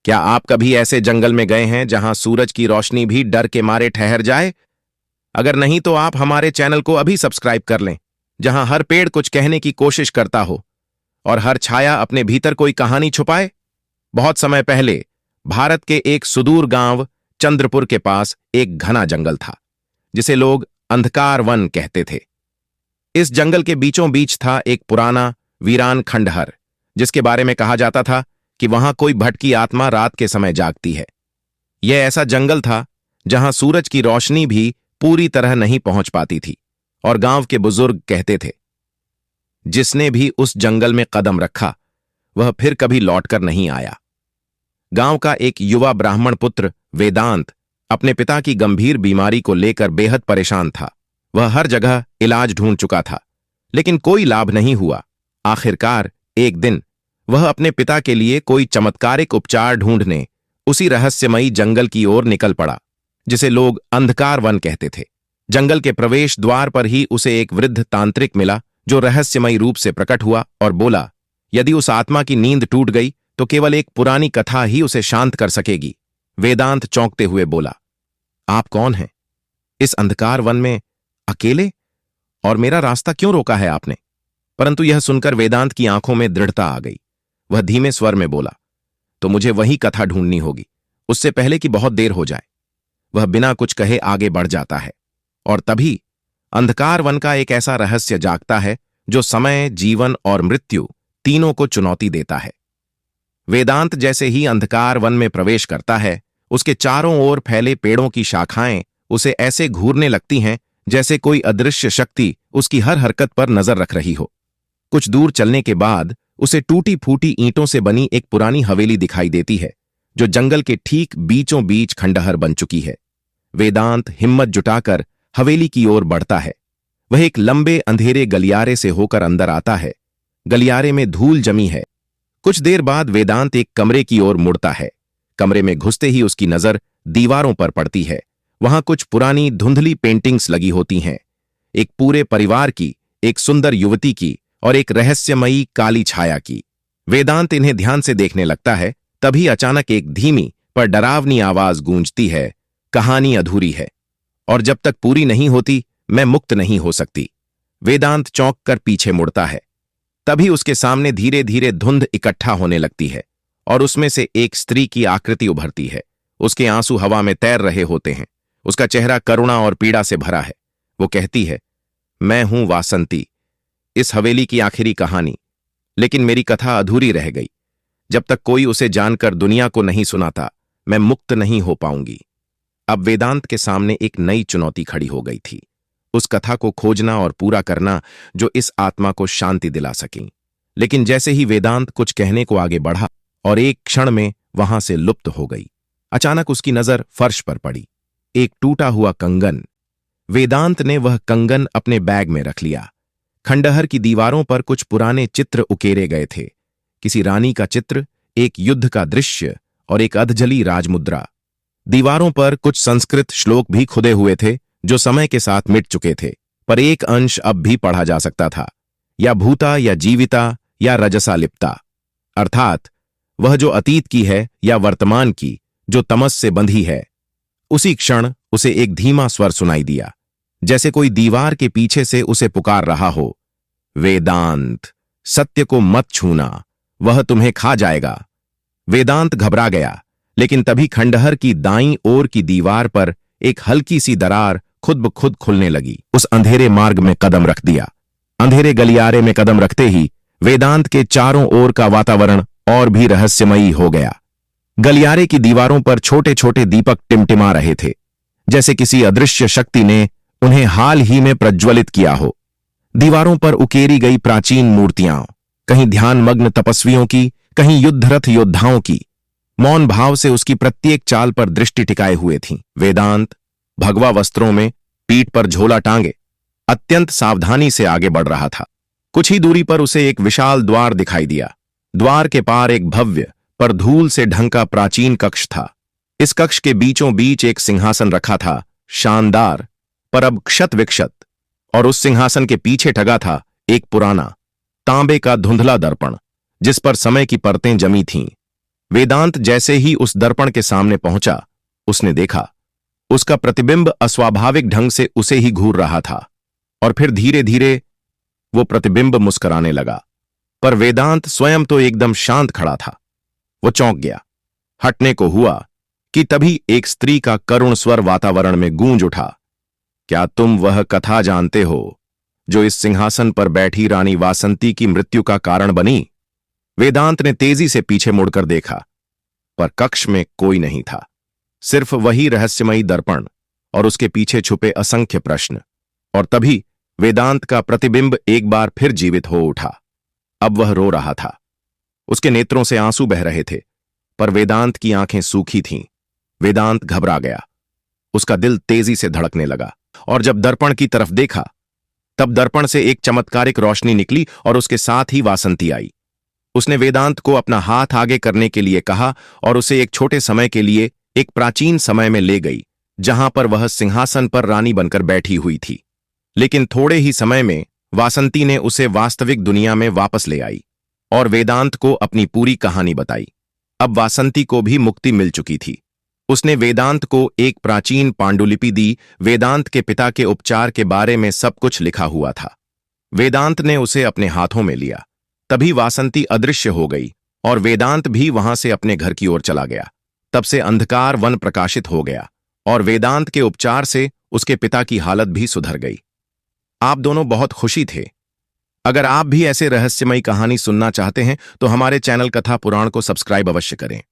क्या आप कभी ऐसे जंगल में गए हैं जहां सूरज की रोशनी भी डर के मारे ठहर जाए? अगर नहीं तो आप हमारे चैनल को अभी सब्सक्राइब कर लें, जहां हर पेड़ कुछ कहने की कोशिश करता हो और हर छाया अपने भीतर कोई कहानी छुपाए। बहुत समय पहले भारत के एक सुदूर गांव चंद्रपुर के पास एक घना जंगल था, जिसे लोग अंधकार वन कहते थे। इस जंगल के बीचों बीच था एक पुराना वीरान खंडहर, जिसके बारे में कहा जाता था कि वहां कोई भटकी आत्मा रात के समय जागती है। यह ऐसा जंगल था जहां सूरज की रोशनी भी पूरी तरह नहीं पहुंच पाती थी, और गांव के बुजुर्ग कहते थे, जिसने भी उस जंगल में कदम रखा वह फिर कभी लौटकर नहीं आया। गांव का एक युवा ब्राह्मण पुत्र वेदांत अपने पिता की गंभीर बीमारी को लेकर बेहद परेशान था। वह हर जगह इलाज ढूंढ चुका था, लेकिन कोई लाभ नहीं हुआ। आखिरकार एक दिन वह अपने पिता के लिए कोई चमत्कारिक उपचार ढूंढने उसी रहस्यमयी जंगल की ओर निकल पड़ा, जिसे लोग अंधकार वन कहते थे। जंगल के प्रवेश द्वार पर ही उसे एक वृद्ध तांत्रिक मिला, जो रहस्यमयी रूप से प्रकट हुआ और बोला, यदि उस आत्मा की नींद टूट गई तो केवल एक पुरानी कथा ही उसे शांत कर सकेगी। वेदांत चौंकते हुए बोला, आप कौन हैं? इस अंधकार वन में अकेले? और मेरा रास्ता क्यों रोका है आपने? परंतु यह सुनकर वेदांत की आंखों में दृढ़ता आ गई। वह धीमे स्वर में बोला, तो मुझे वही कथा ढूंढनी होगी, उससे पहले कि बहुत देर हो जाए। वह बिना कुछ कहे आगे बढ़ जाता है, और तभी अंधकार वन का एक ऐसा रहस्य जागता है जो समय, जीवन और मृत्यु तीनों को चुनौती देता है। वेदांत जैसे ही अंधकार वन में प्रवेश करता है, उसके चारों ओर फैले पेड़ों की शाखाएं उसे ऐसे घूरने लगती हैं जैसे कोई अदृश्य शक्ति उसकी हर हरकत पर नजर रख रही हो। कुछ दूर चलने के बाद उसे टूटी फूटी ईंटों से बनी एक पुरानी हवेली दिखाई देती है, जो जंगल के ठीक बीचों बीच खंडहर बन चुकी है। वेदांत हिम्मत जुटाकर हवेली की ओर बढ़ता है। वह एक लंबे अंधेरे गलियारे से होकर अंदर आता है। गलियारे में धूल जमी है। कुछ देर बाद वेदांत एक कमरे की ओर मुड़ता है। कमरे में घुसते ही उसकी नजर दीवारों पर पड़ती है। वहां कुछ पुरानी धुंधली पेंटिंग्स लगी होती हैं, एक पूरे परिवार की, एक सुंदर युवती की और एक रहस्यमयी काली छाया की। वेदांत इन्हें ध्यान से देखने लगता है। तभी अचानक एक धीमी पर डरावनी आवाज गूंजती है, कहानी अधूरी है, और जब तक पूरी नहीं होती मैं मुक्त नहीं हो सकती। वेदांत चौंक कर पीछे मुड़ता है। तभी उसके सामने धीरे धीरे धुंध इकट्ठा होने लगती है, और उसमें से एक स्त्री की आकृति उभरती है। उसके आंसू हवा में तैर रहे होते हैं। उसका चेहरा करुणा और पीड़ा से भरा है। वो कहती है, मैं हूं वासंती, इस हवेली की आखिरी कहानी, लेकिन मेरी कथा अधूरी रह गई। जब तक कोई उसे जानकर दुनिया को नहीं सुनाता, मैं मुक्त नहीं हो पाऊंगी। अब वेदांत के सामने एक नई चुनौती खड़ी हो गई थी, उस कथा को खोजना और पूरा करना जो इस आत्मा को शांति दिला सके। लेकिन जैसे ही वेदांत कुछ कहने को आगे बढ़ा और एक क्षण में वहां से लुप्त हो गई, अचानक उसकी नजर फर्श पर पड़ी। एक टूटा हुआ कंगन। वेदांत ने वह कंगन अपने बैग में रख लिया। खंडहर की दीवारों पर कुछ पुराने चित्र उकेरे गए थे, किसी रानी का चित्र, एक युद्ध का दृश्य और एक अधजली राजमुद्रा। दीवारों पर कुछ संस्कृत श्लोक भी खुदे हुए थे, जो समय के साथ मिट चुके थे, पर एक अंश अब भी पढ़ा जा सकता था, या भूता या जीविता या रजसा लिप्ता, अर्थात वह जो अतीत की है या वर्तमान की, जो तमस से बंधी है। उसी क्षण उसे एक धीमा स्वर सुनाई दिया, जैसे कोई दीवार के पीछे से उसे पुकार रहा हो, वेदांत, सत्य को मत छूना, वह तुम्हें खा जाएगा। वेदांत घबरा गया, लेकिन तभी खंडहर की दाईं ओर की दीवार पर एक हल्की सी दरार खुद ब खुद खुलने लगी। उस अंधेरे मार्ग में कदम रख दिया। अंधेरे गलियारे में कदम रखते ही वेदांत के चारों ओर का वातावरण और भी रहस्यमयी हो गया। गलियारे की दीवारों पर छोटे छोटे दीपक टिमटिमा रहे थे, जैसे किसी अदृश्य शक्ति ने उन्हें हाल ही में प्रज्वलित किया हो। दीवारों पर उकेरी गई प्राचीन मूर्तियां, कहीं ध्यानमग्न तपस्वियों की, कहीं युद्धरत योद्धाओं की, मौन भाव से उसकी प्रत्येक चाल पर दृष्टि टिकाए हुए थीं। वेदांत भगवा वस्त्रों में, पीठ पर झोला टांगे, अत्यंत सावधानी से आगे बढ़ रहा था। कुछ ही दूरी पर उसे एक विशाल द्वार दिखाई दिया। द्वार के पार एक भव्य पर धूल से ढंका प्राचीन कक्ष था। इस कक्ष के बीचों बीच एक सिंहासन रखा था, शानदार पर अब क्षत विक्षत, और उस सिंहासन के पीछे टंगा था एक पुराना तांबे का धुंधला दर्पण, जिस पर समय की परतें जमी थीं। वेदांत जैसे ही उस दर्पण के सामने पहुंचा, उसने देखा उसका प्रतिबिंब अस्वाभाविक ढंग से उसे ही घूर रहा था। और फिर धीरे धीरे वो प्रतिबिंब मुस्कुराने लगा। पर वेदांत स्वयं तो एकदम शांत खड़ा था। वो चौंक गया। हटने को हुआ कि तभी एक स्त्री का करुण स्वर वातावरण में गूंज उठा। क्या तुम वह कथा जानते हो जो इस सिंहासन पर बैठी रानी वासंती की मृत्यु का कारण बनी? वेदांत ने तेजी से पीछे मुड़कर देखा, पर कक्ष में कोई नहीं था। सिर्फ वही रहस्यमयी दर्पण और उसके पीछे छुपे असंख्य प्रश्न। और तभी वेदांत का प्रतिबिंब एक बार फिर जीवित हो उठा। अब वह रो रहा था। उसके नेत्रों से आंसू बह रहे थे, पर वेदांत की आंखें सूखी थीं। वेदांत घबरा गया। उसका दिल तेजी से धड़कने लगा। और जब दर्पण की तरफ देखा, तब दर्पण से एक चमत्कारिक रोशनी निकली और उसके साथ ही वासंती आई। उसने वेदांत को अपना हाथ आगे करने के लिए कहा और उसे एक छोटे समय के लिए एक प्राचीन समय में ले गई, जहां पर वह सिंहासन पर रानी बनकर बैठी हुई थी। लेकिन थोड़े ही समय में वासंती ने उसे वास्तविक दुनिया में वापस ले आई और वेदांत को अपनी पूरी कहानी बताई। अब वासंती को भी मुक्ति मिल चुकी थी। उसने वेदांत को एक प्राचीन पांडुलिपि दी। वेदांत के पिता के उपचार के बारे में सब कुछ लिखा हुआ था। वेदांत ने उसे अपने हाथों में लिया। तभी वासंती अदृश्य हो गई और वेदांत भी वहां से अपने घर की ओर चला गया। तब से अंधकार वन प्रकाशित हो गया और वेदांत के उपचार से उसके पिता की हालत भी सुधर गई। आप दोनों बहुत खुशी थे। अगर आप भी ऐसे रहस्यमयी कहानी सुनना चाहते हैं तो हमारे चैनल कथा पुराण को सब्सक्राइब अवश्य करें।